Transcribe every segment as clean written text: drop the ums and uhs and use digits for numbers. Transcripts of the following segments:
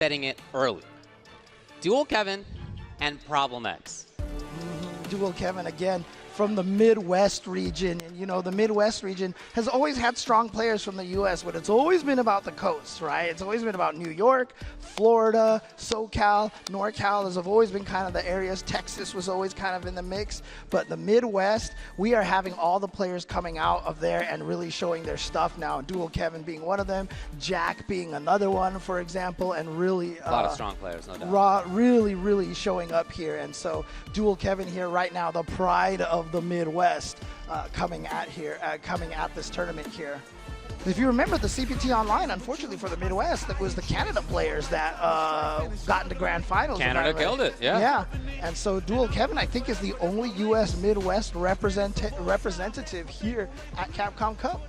setting it early. Dual Kevin and Problem X. Dual Kevin again from the Midwest region. And you know, the Midwest region has always had strong players from the US, but it's always been about the coast, right? It's always been about New York, Florida, SoCal, NorCal have always been kind of the areas. Texas was always kind of in the mix, but the Midwest, we are having all the players coming out of there and really showing their stuff now. Dual Kevin being one of them, Jack being another one, for example, and really A lot of strong players, no doubt. Really showing up here. And so Dual Kevin here right now, the pride of the Midwest, coming at this tournament here. If you remember the CPT Online, unfortunately for the Midwest, it was the Canada players that got into grand finals. Canada killed it, yeah. Yeah, and so Dual Kevin, I think, is the only U.S. Midwest representative here at Capcom Cup.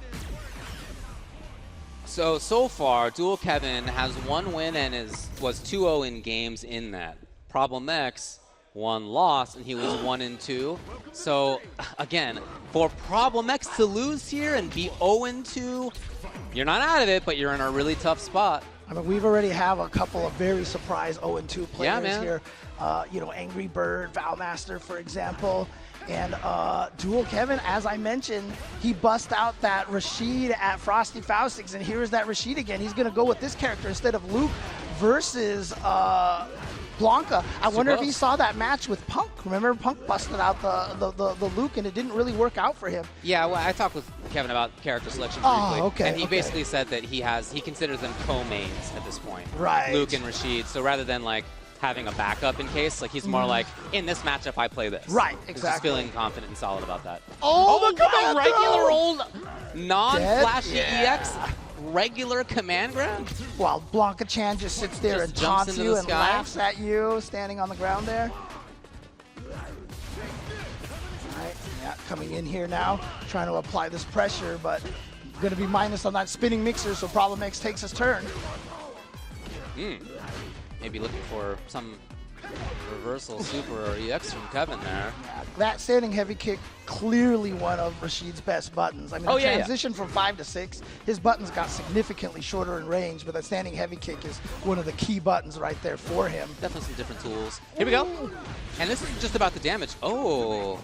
So far, Dual Kevin has one win and was 2-0 in games in that. Problem X, one loss, and he was 1-2. So again, for Problem X to lose here and be 0-2, you're not out of it, but you're in a really tough spot. I mean, we've already have a couple of very surprise 0-2 players here. You know, Angry Bird, Valmaster, for example. And Dual Kevin, as I mentioned, he bust out that Rashid at Frosty Faustings, and here's that Rashid again. He's going to go with this character instead of Luke versus Blanka. I wonder if he saw that match with Punk. Remember, Punk busted out the Luke, and it didn't really work out for him. Yeah, well, I talked with Kevin about character selection briefly. Oh, okay. And he basically said that he considers them co-mains at this point. Right. Luke and Rashid. So rather than like having a backup in case, like he's more like, in this matchup, I play this. Right, He's exactly. just feeling confident and solid about that. Oh, the regular old non-flashy Yeah. EX, regular command grab. While Blanka Chan just sits there Just and jumps taunts into you the and sky. laughs at you, standing on the ground there. All right, yeah, coming in here now, trying to apply this pressure, but going to be minus on that spinning mixer, so Problem X takes his turn. Maybe looking for some reversal super or EX from Kevin there. That standing heavy kick, clearly one of Rashid's best buttons. I mean, the transition from 5 to 6, his buttons got significantly shorter in range, but that standing heavy kick is one of the key buttons right there for him. Definitely some different tools. Here we go. And this is just about the damage. Oh.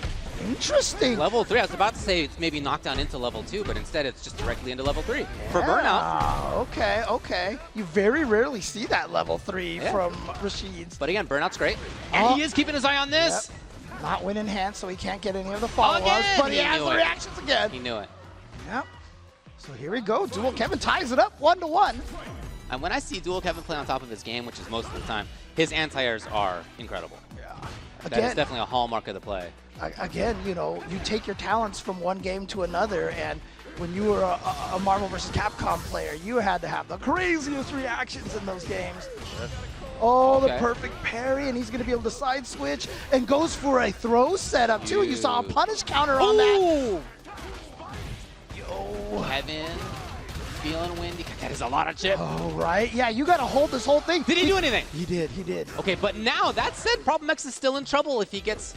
Interesting. Level 3. I was about to say it's maybe knocked down into level 2, but instead it's just directly into level 3 for burnout. Okay. You very rarely see that level 3 from Rashid's. But again, burnout's great. And he is keeping his eye on this. Yep. Not winning hand, so he can't get any of the follow-ups, but he has the reactions again. He knew it. Yep. So here we go. Dual Kevin ties it up 1-1. And when I see Dual Kevin play on top of his game, which is most of the time, his anti-airs are incredible. Yeah. That is definitely a hallmark of the play. Again, you know, you take your talents from one game to another, and when you were a Marvel vs. Capcom player, you had to have the craziest reactions in those games. Oh, the perfect parry, and he's going to be able to side switch, and goes for a throw setup, too. You saw a punish counter on that. Yo. Kevin, feeling windy. That is a lot of chip. Oh, right. Yeah, you got to hold this whole thing. Did he do anything? He did. Okay, but now, that said, Problem X is still in trouble if he gets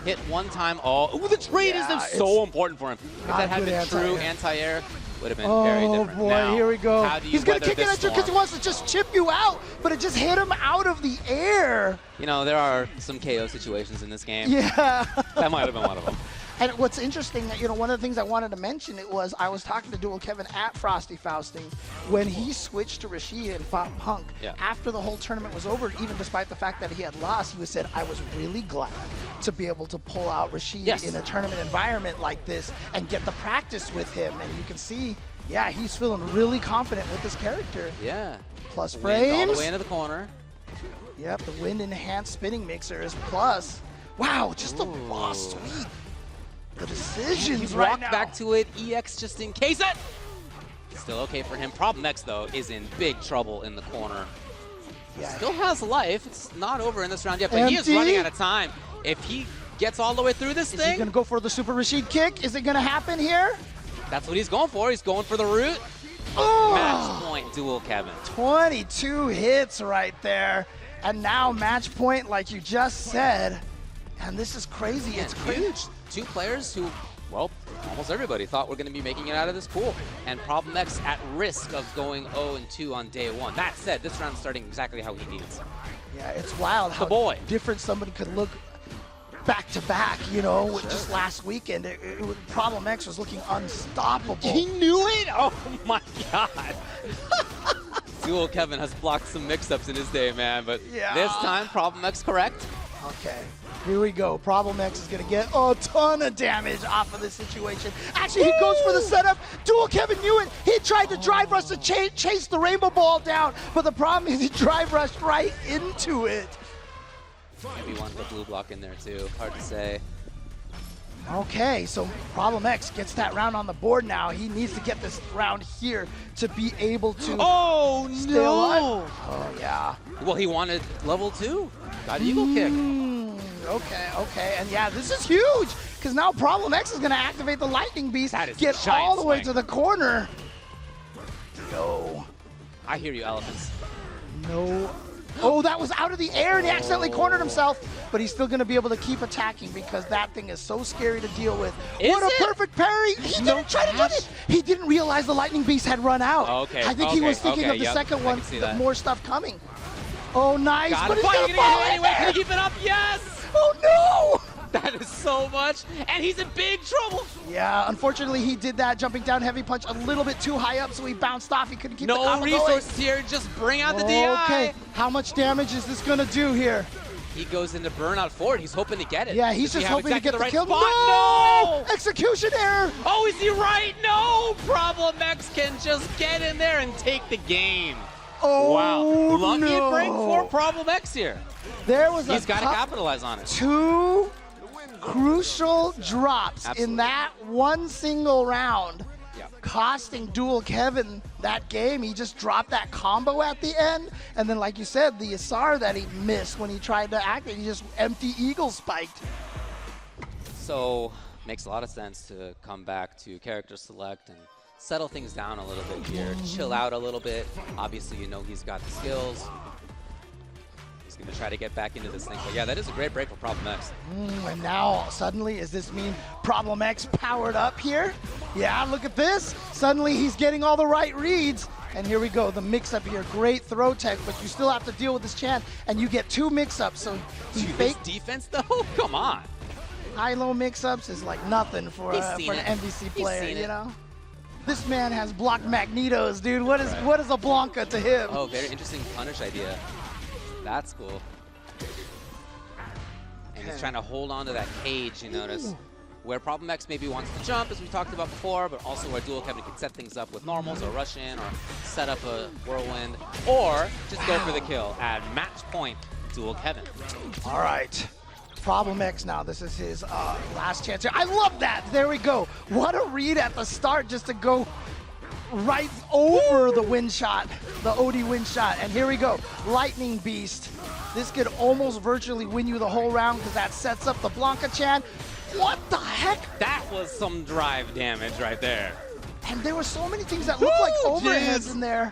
hit one time. Oh, the trade is so important for him. If that had been true anti-air, would have been very different. Oh, boy, now, here we go. How do you He's going to kick it weather at you because he wants to just chip you out, but it just hit him out of the air. You know, there are some KO situations in this game. Yeah. That might have been one of them. And what's interesting, you know, one of the things I wanted to mention, it was I was talking to Dual Kevin at Frosty Fausting when he switched to Rashid and fought Punk. After the whole tournament was over, even despite the fact that he had lost, he said, I was really glad to be able to pull out Rashid in a tournament environment like this and get the practice with him. And you can see, yeah, he's feeling really confident with this character. Yeah. Plus frames. All the way into the corner. Yep, the wind enhanced spinning mixer is plus. Wow, just the raw sweep. The decisions He's right walked now. back to it. EX just in case it. Still okay for him. Problem X, though, is in big trouble in the corner. Yeah. Still has life. It's not over in this round yet, but he is running out of time. If he gets all the way through this thing. Is he going to go for the Super Rashid kick? Is it going to happen here? That's what he's going for. He's going for the root. Match point, Dual Kevin. 22 hits right there. And now match point, like you just said. And this is crazy. It's crazy. Huge. Two players who, well, almost everybody thought we're going to be making it out of this pool. And Problem X at risk of going 0-2 on day one. That said, this round's starting exactly how he needs. Yeah, it's wild how different somebody could look back to back, you know, just last weekend. Problem X was looking unstoppable. He knew it? Oh my God. Dual Kevin has blocked some mix-ups in his day, man, but this time, Problem X correct. Okay, here we go. Problem X is going to get a ton of damage off of this situation. Actually, he goes for the setup. Dual Kevin knew it. He tried to drive rush to chase the rainbow ball down, but the problem is he drive rushed right into it. Maybe one with the blue block in there too. Hard to say. Okay, so Problem X gets that round on the board now. He needs to get this round here to be able to stay alive. Oh, yeah. Well, he wanted level 2. Got Eagle Kick. Okay. And yeah, this is huge because now Problem X is going to activate the Lightning Beast, get all the way to the corner. No. I hear you, Elephants. No. Oh, that was out of the air, and he accidentally cornered himself, but he's still going to be able to keep attacking because that thing is so scary to deal with. What a perfect parry! He didn't try to do it. He didn't realize the Lightning Beast had run out. I think he was thinking of the second one, more stuff coming. Oh, nice, but he's going to fall anyway. Can he keep it up? Yes! Oh, no! That is so much, and he's in big trouble. Yeah, unfortunately, he did that jumping down heavy punch a little bit too high up, so he bounced off. He couldn't keep the combo resources going. Here, just bring out the DI. Okay, how much damage is this going to do here? He goes into burnout forward. He's hoping to get it. Yeah, he's just hoping to get the kill. No! Execution error! Oh, is he right? No! Problem X can just get in there and take the game. Oh, wow. Lucky break for Problem X here. He's got to capitalize on it. 2 crucial drops in that one single round, costing Dual Kevin that game. He just dropped that combo at the end, and then like you said, the Asar that he missed when he tried to activate, he just empty eagle spiked. So makes a lot of sense to come back to character select and settle things down a little bit here, chill out a little bit. Obviously, you know he's got the skills. He's going to try to get back into this thing. But yeah, that is a great break for Problem X. And now, suddenly, does this mean Problem X powered up here? Yeah, look at this. Suddenly, he's getting all the right reads. And here we go, the mix-up here. Great throw tech, but you still have to deal with this Chan. And you get 2 mix-ups, so he faked. Defense, though? Come on. High-low mix-ups is like nothing for an MVC player, you know? This man has blocked Magnetos, dude. What is a Blanka to him? Oh, very interesting punish idea. That's cool. And he's trying to hold on to that cage, you notice. Where Problem X maybe wants to jump, as we talked about before, but also where Dual Kevin can set things up with normals or rush in or set up a whirlwind, or just go for the kill at match point, Dual Kevin. All right. Problem X now. This is his last chance here. I love that. There we go. What a read at the start just to go right over the wind shot, the OD wind shot. And here we go. Lightning Beast. This could almost virtually win you the whole round because that sets up the Blanka Chan. What the heck? That was some drive damage right there. And there were so many things that looked like overheads in there.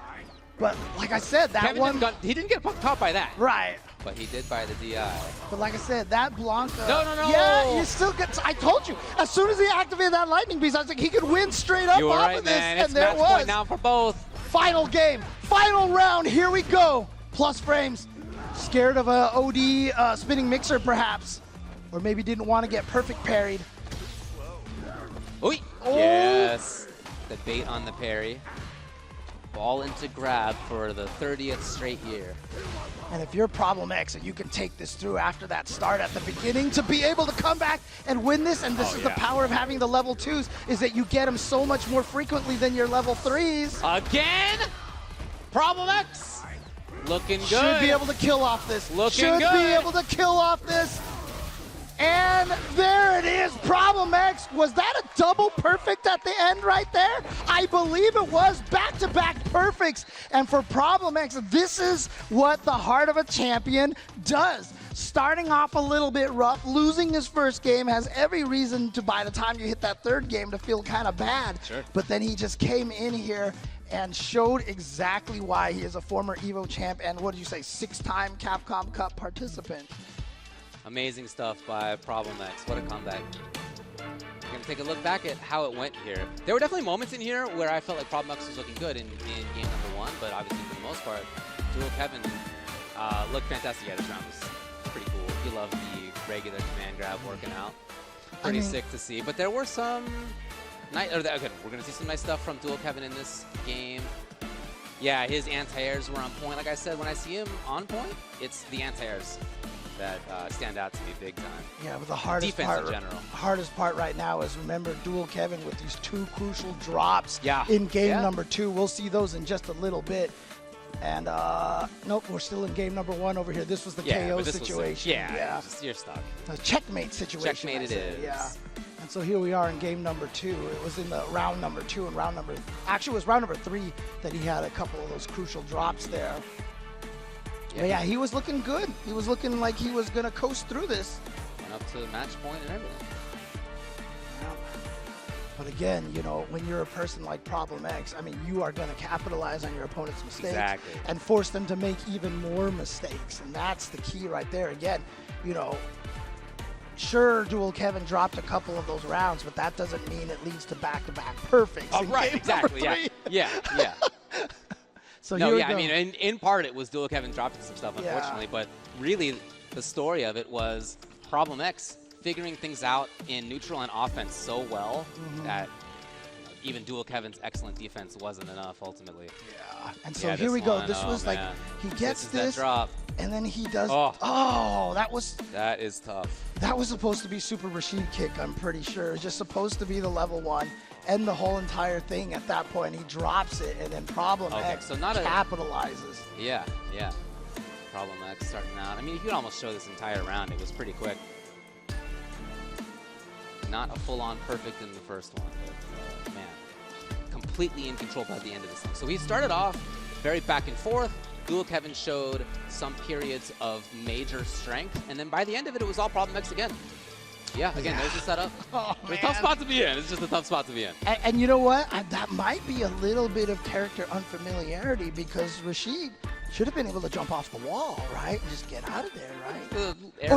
But like I said, that he didn't get caught by that. Right. But he did buy the DI. But like I said, that Blanka. No. Yeah, you still get. I told you. As soon as he activated that Lightning Beast, I was like, he could win straight up off of this. Man. And it's there it was. Point now for both. Final game, final round. Here we go. Plus frames. Scared of a OD spinning mixer, perhaps, or maybe didn't want to get perfect parried. Oh. Yes. The bait on the parry. Ball into grab for the 30th straight year. And if you're Problem X and you can take this through after that start at the beginning to be able to come back and win this, and this is the power of having the level 2s, is that you get them so much more frequently than your level 3s. Again, Problem X looking good. Should be able to kill off this. Looking good. Should be able to kill off this. And there it is, Problem X. Was that a double perfect at the end right there? I believe it was. Back-to-back perfects. And for Problem X, this is what the heart of a champion does. Starting off a little bit rough, losing his first game, has every reason to, by the time you hit that third game, to feel kind of bad. Sure. But then he just came in here and showed exactly why he is a former EVO champ and, what did you say, 6-time Capcom Cup participant. Amazing stuff by Problem X. What a comeback. We're going to take a look back at how it went here. There were definitely moments in here where I felt like Problem X was looking good in game number 1, but obviously for the most part, Dual Kevin looked fantastic at his round. It was pretty cool. You love the regular command grab working out. Pretty sick to see. But there were some nice, okay, we're going to see some nice stuff from Dual Kevin in this game. Yeah, his anti-airs were on point. Like I said, when I see him on point, it's the anti-airs that stand out to me big time. Yeah, but the hardest part right now is, remember, Dual Kevin with these 2 crucial drops in game number 2. We'll see those in just a little bit. And nope, we're still in game number 1 over here. This was the KO situation. You're stuck. A checkmate situation. Checkmate it is. Yeah. And so here we are in game number 2. It was in the round number 2 and actually it was round number 3 that he had a couple of those crucial drops there. But yeah, he was looking good. He was looking like he was going to coast through this. Went up to the match point and everything. Yeah. But again, you know, when you're a person like Problem X, I mean, you are going to capitalize on your opponent's mistakes and force them to make even more mistakes. And that's the key right there. Again, you know, sure, Dual Kevin dropped a couple of those rounds, but that doesn't mean it leads to back-to-back perfects. Oh, right, exactly. Yeah. So no, I mean, in part, it was Dual Kevin dropping some stuff, unfortunately, but really, the story of it was Problem X figuring things out in neutral and offense so well that even Dual Kevin's excellent defense wasn't enough ultimately. Yeah, and so here we go. This was like, he gets this, drop. And then he does, that is tough. That was supposed to be Super Rashid kick, I'm pretty sure. It was just supposed to be the level 1. And the whole entire thing at that point, he drops it, and then Problem X capitalizes. Yeah. Problem X starting out. I mean, you could almost show this entire round. It was pretty quick. Not a full-on perfect in the first one, but man, completely in control by the end of this thing. So he started off very back and forth. Dual Kevin showed some periods of major strength, and then by the end of it, it was all Problem X again. Yeah, again, there's the setup. It's a tough spot to be in. It's just a tough spot to be in. And you know what? That might be a little bit of character unfamiliarity, because Rashid should have been able to jump off the wall, right? And just get out of there, right?